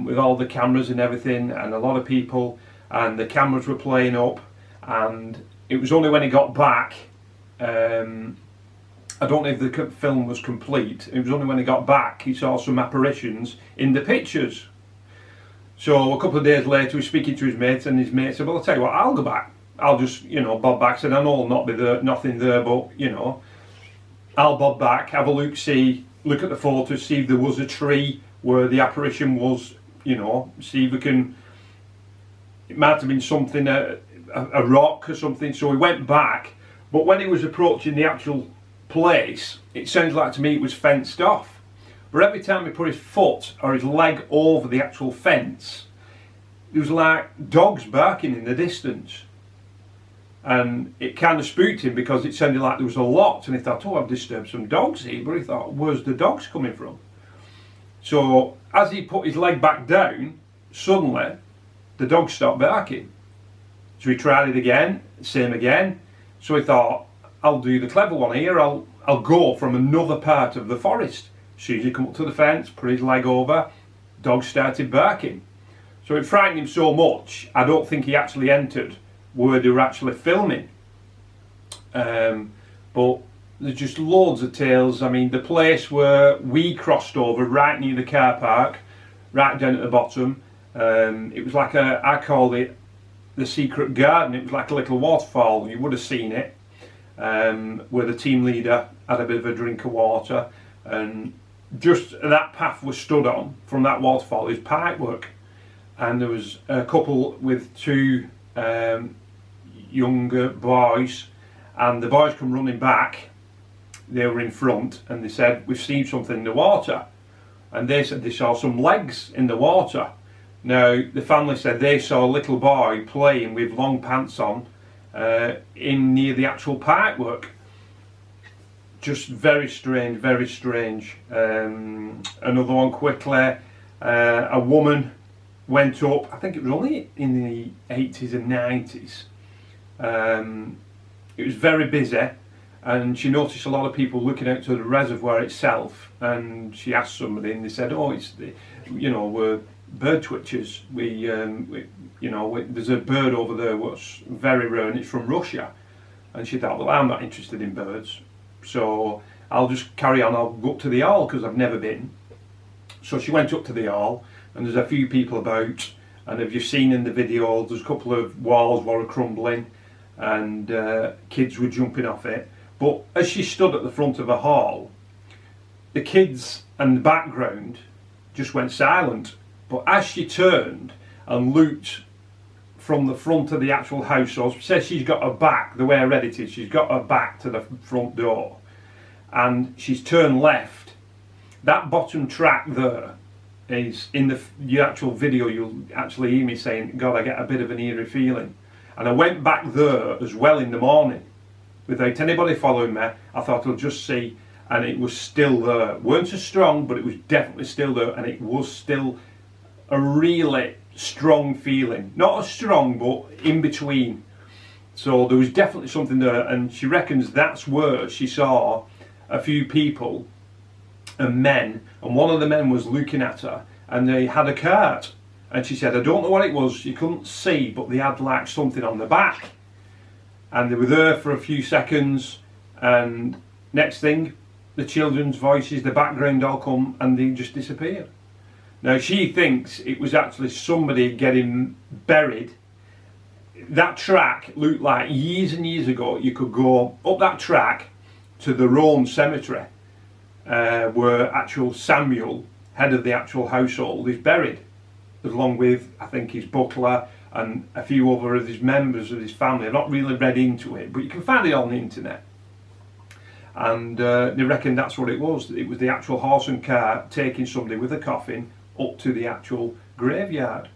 with all the cameras and everything and a lot of people, and the cameras were playing up, and it was only when he got back, I don't know if the film was complete, it was only when he got back he saw some apparitions in the pictures. So a couple of days later he was speaking to his mate, and his mate said, well, I'll tell you what, I'll go back, I'll just, you know, bob back. Said, I know there'll not be there, nothing there, but you know, I'll bob back, have a look, look at the photos, see if there was a tree where the apparition was, you know, see if we can, it might have been something, a rock or something. So he went back, but when he was approaching the actual place, it sounds like to me it was fenced off. But every time he put his foot or his leg over the actual fence, it was like dogs barking in the distance. And it kind of spooked him because it sounded like there was a lot, and he thought, oh, I've disturbed some dogs here, but he thought, where's the dogs coming from? So as he put his leg back down, suddenly the dog stopped barking. So he tried it again, same again. So he thought, I'll do the clever one here, I'll go from another part of the forest. As soon as he come up to the fence, put his leg over, dog started barking. So it frightened him so much, I don't think he actually entered where they were actually filming. But there's just loads of tales. I mean, the place where we crossed over, right near the car park, right down at the bottom, it was like I called it the secret garden. It was like a little waterfall. You would have seen it, where the team leader had a bit of a drink of water, and just that path was stood on from that waterfall is pipework, and there was a couple with two younger boys, and the boys come running back. They were in front, and they said, we've seen something in the water, and they said they saw some legs in the water. Now the family said they saw a little boy playing with long pants on in near the actual pipework. Just very strange, very strange. Another one quickly, a woman went up, I think it was only in the 80s and 90s. It was very busy, and she noticed a lot of people looking out to the reservoir itself, and she asked somebody, and they said, oh, it's the, you know, we're bird twitchers. There's a bird over there what's very rare, and it's from Russia. And she thought, well, I'm not interested in birds, so I'll just carry on, I'll go up to the hall because I've never been. So she went up to the hall, and there's a few people about, and if you've seen in the video, there's a couple of walls were crumbling, and kids were jumping off it. But as she stood at the front of a hall, the kids and the background just went silent. But as she turned and looked from the front of the actual house, so says she's got her back, the way I read it is, she's got her back to the front door, and she's turned left. That bottom track there is in the actual video. You'll actually hear me saying, God, I get a bit of an eerie feeling. And I went back there as well in the morning without anybody following me. I thought I'll just see, and it was still there. It weren't as strong, but it was definitely still there, and it was still a really strong feeling. Not as strong, but in between. So there was definitely something there, and she reckons that's where she saw a few people and men, and one of the men was looking at her, and they had a cart, And she said, I don't know what it was, you couldn't see, but they had like something on the back. And they were there for a few seconds, and next thing, the children's voices, the background all come, and they just disappeared. Now she thinks it was actually somebody getting buried. That track looked like years and years ago you could go up that track to the Rome cemetery, where actual Samuel, head of the actual household, is buried, along with, I think, his butler and a few other of his members of his family. I'm not really read into it, but you can find it on the internet. And they reckon that's what it was. It was the actual horse and cart taking somebody with a coffin up to the actual graveyard.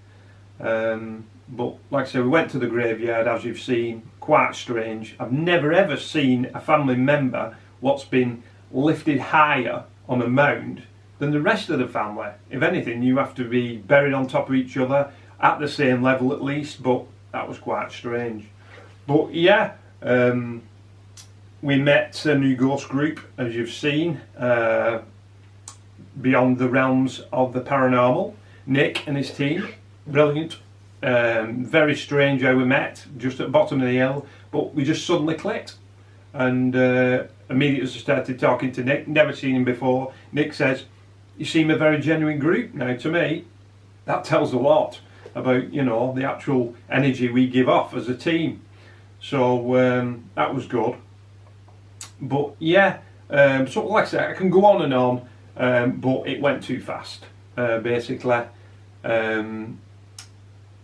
But like I say, we went to the graveyard, as you've seen, quite strange. I've never ever seen a family member what's been lifted higher on a mound than the rest of the family. If anything, you have to be buried on top of each other at the same level at least, but that was quite strange. But yeah, we met a new ghost group, as you've seen, beyond the realms of the paranormal. Nick and his team, brilliant. Very strange how we met, just at the bottom of the hill, but we just suddenly clicked. And immediately started talking to Nick, never seen him before. Nick says, you seem a very genuine group. Now to me, that tells a lot about, you know, the actual energy we give off as a team. So that was good. But yeah, so like I said, I can go on and on, but it went too fast, basically.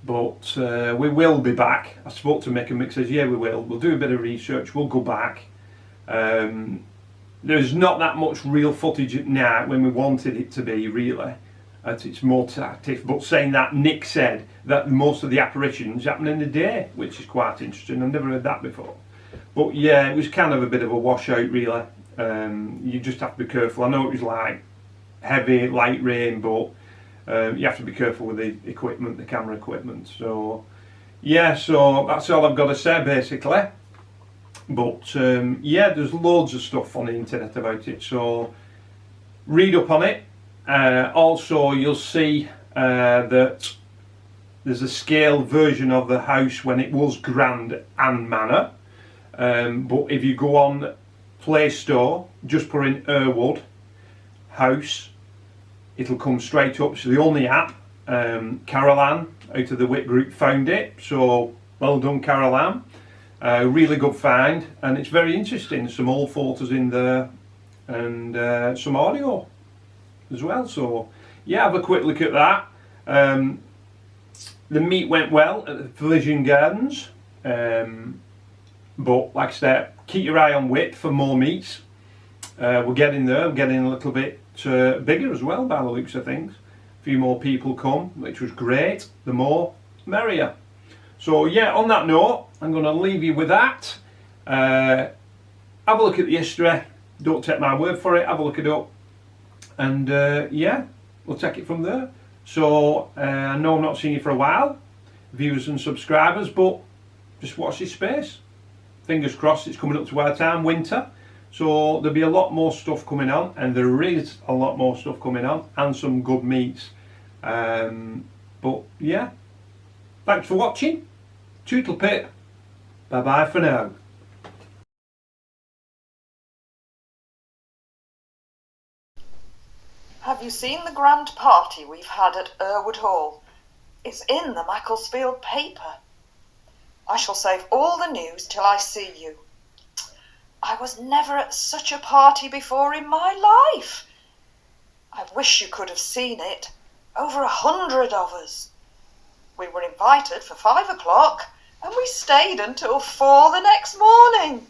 But we will be back. I spoke to Mick and Mick says, yeah, we will. We'll do a bit of research, we'll go back. There's not that much real footage now when we wanted it to be, really. It's more active. But saying that, Nick said that most of the apparitions happen in the day, which is quite interesting. I've never heard that before. But yeah, it was kind of a bit of a washout, really. You just have to be careful. I know it was like heavy, light rain, but you have to be careful with the equipment, the camera equipment. So yeah, so that's all I've got to say, basically. But yeah, there's loads of stuff on the internet about it, so read up on it. Also, you'll see that there's a scaled version of the house when it was Grand and Manor. But if you go on Play Store, just put in Earwood House, it'll come straight up. So the only app, Carol Ann out of the WHIT group found it, so well done, Carol Ann. Really good find, and it's very interesting. Some old photos in there and some audio as well. So yeah, have a quick look at that. The meet went well at the Collision Gardens, but like I said, keep your eye on WHIT for more meets. We're getting there. We're getting a little bit bigger as well, by the looks of things. A few more people come, which was great. The more merrier. So yeah, on that note, I'm going to leave you with that. Have a look at the history. Don't take my word for it. Have a look it up. And yeah, we'll take it from there. So I know I've not seen you for a while, viewers and subscribers, but just watch this space. Fingers crossed, it's coming up to our time, winter. So there'll be a lot more stuff coming on, and there is a lot more stuff coming on, and some good meets. But yeah, thanks for watching. Toodle pip. Bye bye for now. Have you seen the grand party we've had at Earwood Hall? It's in the Macclesfield paper. I shall save all the news till I see you. I was never at such a party before in my life. I wish you could have seen it. Over 100 of us. We were invited for 5 o'clock and we stayed until 4 the next morning.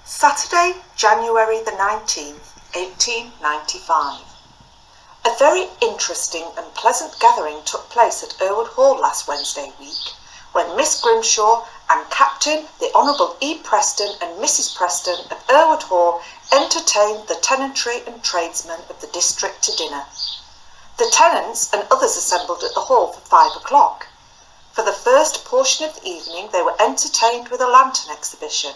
Saturday, January the 19th, 1895. A very interesting and pleasant gathering took place at Earwood Hall last Wednesday week, when Miss Grimshaw and Captain the Honourable E. Preston and Mrs. Preston of Earwood Hall entertained the tenantry and tradesmen of the district to dinner. The tenants and others assembled at the hall for 5 o'clock. For the first portion of the evening they were entertained with a lantern exhibition.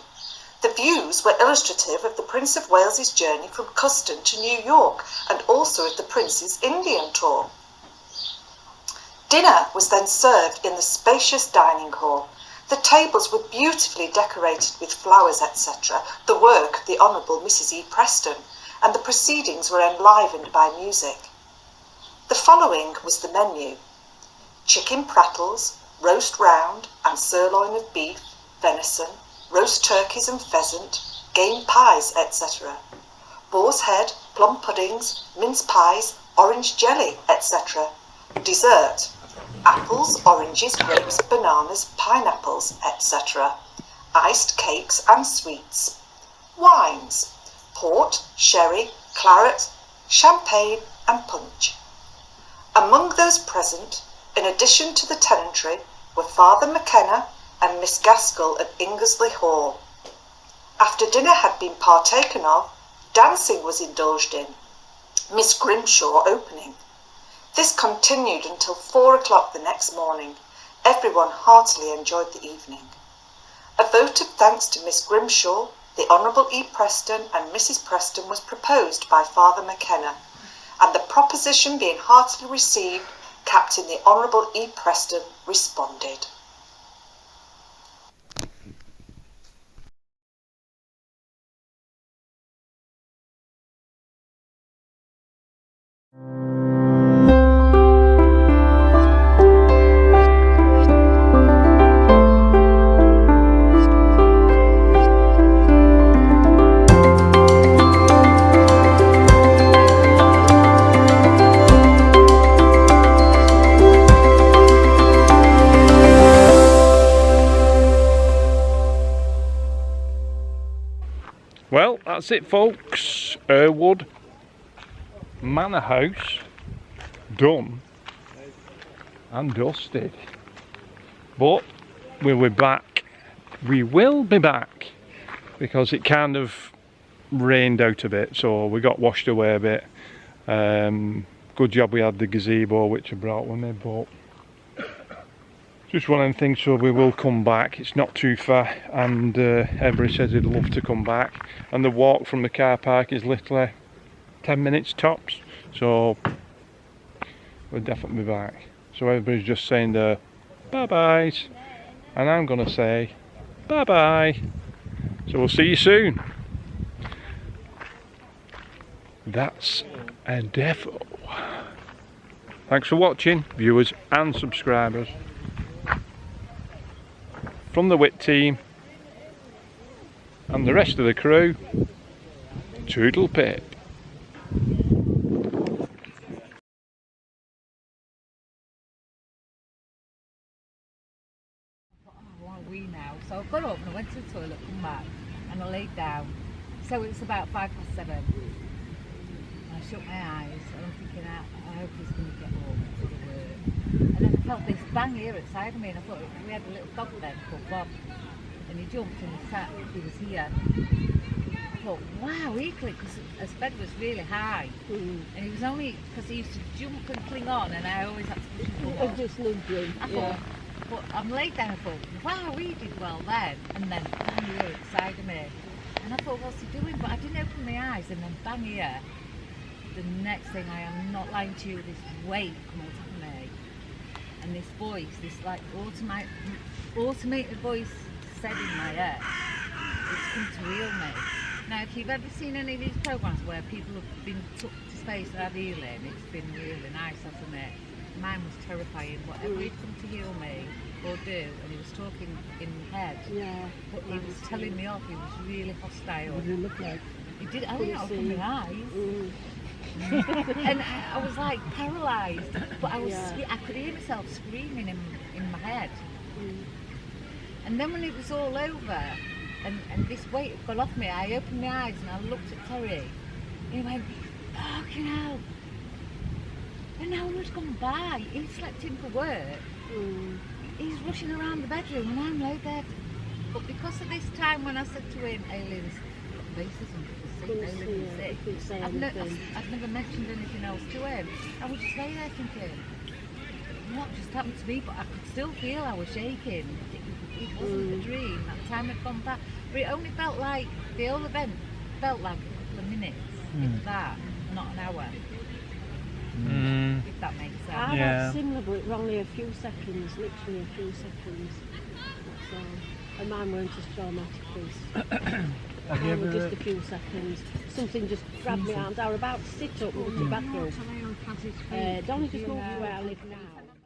The views were illustrative of the Prince of Wales's journey from Buxton to New York and also of the Prince's Indian tour. Dinner was then served in the spacious dining hall. The tables were beautifully decorated with flowers, etc., the work of the Honourable Mrs. E. Preston, and the proceedings were enlivened by music. The following was the menu: chicken prattles, roast round and sirloin of beef, venison, roast turkeys and pheasant, game pies, etc., boar's head, plum puddings, mince pies, orange jelly, etc., dessert, apples, oranges, grapes, bananas, pineapples, etc., iced cakes and sweets, wines, port, sherry, claret, champagne and punch. Among those present, in addition to the tenantry, were Father McKenna and Miss Gaskell of Ingersley Hall. After dinner had been partaken of, dancing was indulged in, Miss Grimshaw opening. This continued until 4 o'clock the next morning. Everyone heartily enjoyed the evening. A vote of thanks to Miss Grimshaw, the Honourable E. Preston and Mrs. Preston was proposed by Father McKenna, and the proposition being heartily received, Captain the Honourable E. Preston responded. Well, that's it folks. Earwood Manor House done and dusted. But we'll be back. We will be back because it kind of rained out a bit, so we got washed away a bit. Good job we had the gazebo which I brought with me, but just one of them things, so we will come back. It's not too far, and everybody says he'd love to come back, and the walk from the car park is literally 10 minutes tops, so we'll definitely be back. So everybody's just saying the bye byes, and I'm gonna say bye bye. So we'll see you soon. That's a defo. Thanks for watching, viewers and subscribers. From the WHIT team and the rest of the crew, toodle pip. So I got up and I went to the toilet, come back, and I laid down. So it's about 7:05. And I shut my eyes and I'm thinking, I hope he's going to get up to the work. And then I felt this bang here at the side of me, and I thought we had a little dog then called Bob. And he jumped and he sat, he was here. I thought, wow, he clicked, because his bed was really high. And he was only, because he used to jump and cling on, and I always had to push him off. Just loved him. I thought, but I'm laid down, I thought, wow, he did well then. And then bang here at the side of me. And I thought, what's he doing? But I didn't open my eyes, and then bang here. The next thing, I am not lying to you, this weight come on top of me. And this voice, this like automated voice said in my head, it's come to heal me. Now, if you've ever seen any of these programs where people have been took to space and had healing, it's been really nice, hasn't it? Mine was terrifying. Whatever he'd come to heal me or do, and he was talking in my head, but he was telling me off, he was really hostile. What did he look like? He did, I didn't open my eyes. And I was like paralysed, but I could hear myself screaming in my head. And then when it was all over and this weight had gone off me, I opened my eyes and I looked at Terry and he went, fucking hell. An hour had gone by, he slept in for work, he's rushing around the bedroom and I'm laid there. But because of this time when I said to him, aliens, racism, I've never mentioned anything else to him. I was just there thinking, what just happened to me? But I could still feel I was shaking. it wasn't a dream. That time had gone back, but it only felt like the whole event felt like a couple of minutes. If that, not an hour. If that makes sense. I had similar, but it was only a few seconds, literally a few seconds. That's all. And mine weren't as traumatic as. Mine were just a few seconds. Something just grabbed my arms. I was about to sit up and go to the bathroom. It only just moved to where I live now.